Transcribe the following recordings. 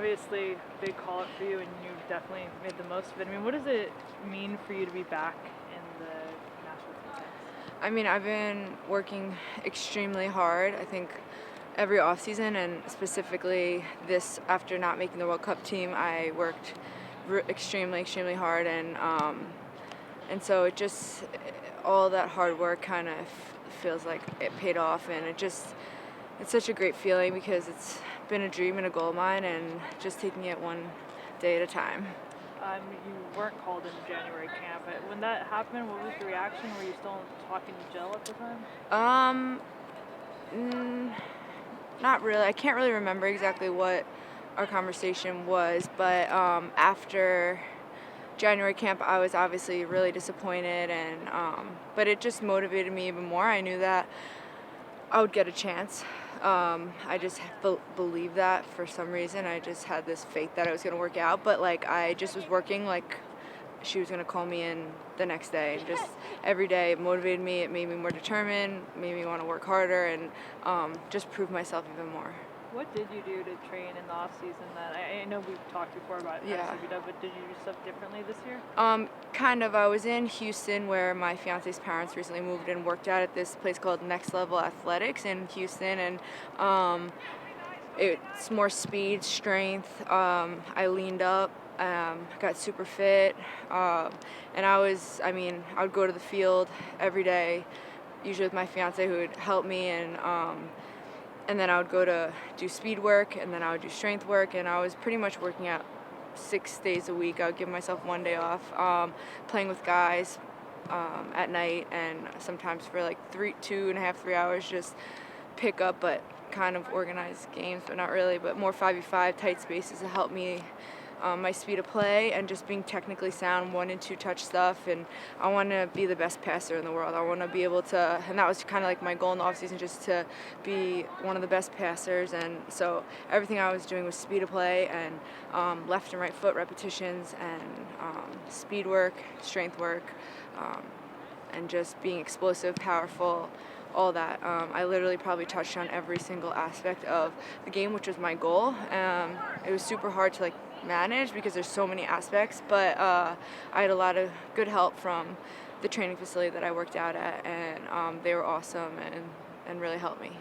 obviously big call up for you, and you definitely made the most of it. I mean, what does it mean for you to be back in the national team ranks? I mean, I've been working extremely hard. I think every offseason, and specifically this after not making the World Cup team, I worked extremely hard, and so it just all that hard work kind of feels like it paid off, and it's such a great feeling because it's been a dream and a goal of mine, and just taking it one day at a time. You weren't called into January camp. When that happened, what was the reaction? Were you still talking to Jill at the time? Not really. I can't really remember exactly what our conversation was, but after January camp, I was obviously really disappointed, and but it just motivated me even more. I knew that I would get a chance. I just believed that for some reason. I just had this faith that it was going to work out, but like I just was working like she was going to call me in the next day. And just every day it motivated me. It made me more determined, made me want to work harder, and just prove myself even more. What did you do to train in the off season? That I know we've talked before about SWW, but did you do stuff differently this year? Kind of. I was in Houston where my fiance's parents recently moved and worked out at this place called Next Level Athletics in Houston, and it's more speed, strength. I leaned up, got super fit, and I would go to the field every day, usually with my fiance who would help me, and then I would go to do speed work, and then I would do strength work, and I was pretty much working out 6 days a week. I would give myself one day off, playing with guys at night, and sometimes for like 2.5, 3 hours, just pick up, but kind of organized games, but not really, but more 5v5 tight spaces to help me my speed of play and just being technically sound, 1 and 2 touch stuff. And I want to be the best passer in the world. I want to be able to, and that was kind of like my goal in the offseason, just to be one of the best passers. And so everything I was doing was speed of play and left and right foot repetitions and speed work, strength work, and just being explosive, powerful, all that. I literally probably touched on every single aspect of the game, which was my goal. It was super hard to manage because there's so many aspects, but I had a lot of good help from the training facility that I worked out at, and they were awesome and really helped me.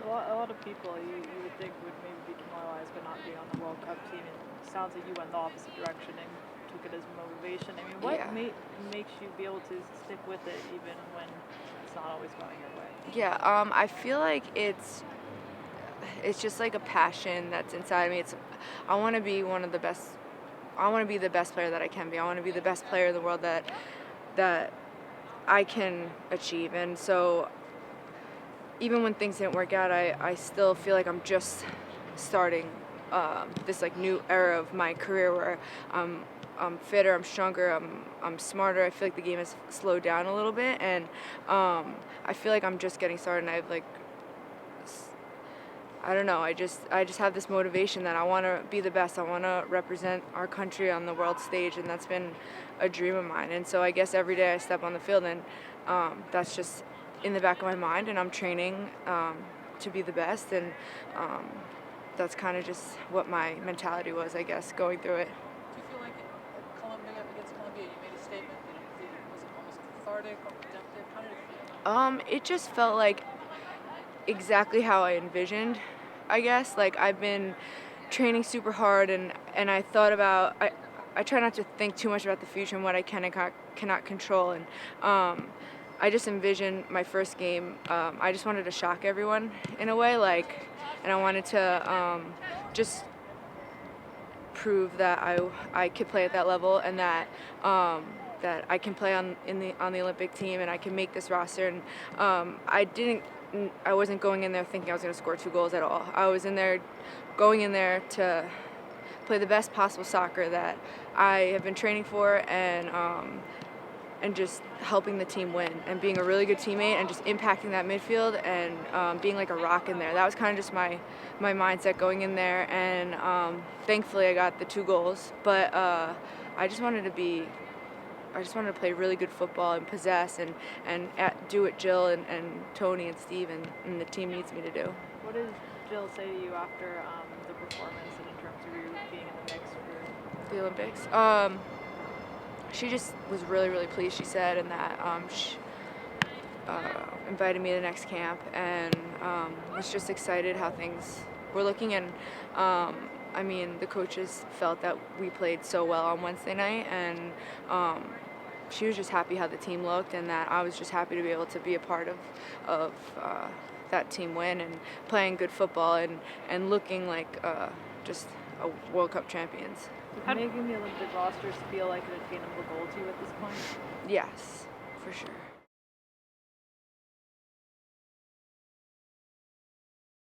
A lot of people you would think would maybe be demoralized by not being on the World Cup team, and it sounds like you went the opposite direction and took it as motivation. I mean, what makes you be able to stick with it even when it's not always going your way? Yeah, I feel like it's just like a passion that's inside me. I want to be one of the best. I want to be the best player that I can be. I want to be the best player in the world that I can achieve. And so even when things didn't work out, I still feel like I'm just starting this new era of my career where I'm fitter, I'm stronger, I'm smarter. I feel like the game has slowed down a little bit, and I feel like I'm just getting started. And I don't know. I just have this motivation that I want to be the best. I want to represent our country on the world stage, and that's been a dream of mine. And so I guess every day I step on the field, and that's just in the back of my mind, and I'm training to be the best, and that's kind of just what my mentality was, I guess, going through it. Do you feel like against Colombia, you made a statement? Was it almost cathartic or redemptive? How did it feel? It just felt like exactly how I envisioned, I guess. Like, I've been training super hard, and I thought about, I try not to think too much about the future and what I can and cannot control, and I just envisioned my first game. I just wanted to shock everyone in a way, and I wanted to just prove that I could play at that level, and that that I can play on the Olympic team, and I can make this roster. And I wasn't going in there thinking I was going to score 2 goals at all. I was going in there to play the best possible soccer that I have been training for, and just helping the team win and being a really good teammate and just impacting that midfield and being like a rock in there. That was kind of just my mindset going in there, and thankfully I got the 2 goals. But I just wanted to play really good football and possess and do what Jill and Tony and Steve and the team needs me to do. What did Jill say to you after the performance and in terms through being in the mix for the Olympics? She just was really, really pleased, she said, and that she invited me to the next camp, and was just excited how things were looking. And I mean, the coaches felt that we played so well on Wednesday night, and she was just happy how the team looked, and that I was just happy to be able to be a part of that team win and playing good football and looking like just a World Cup champions. Did making the Olympic rosters feel like an attainable goal to you at this point? Yes, for sure.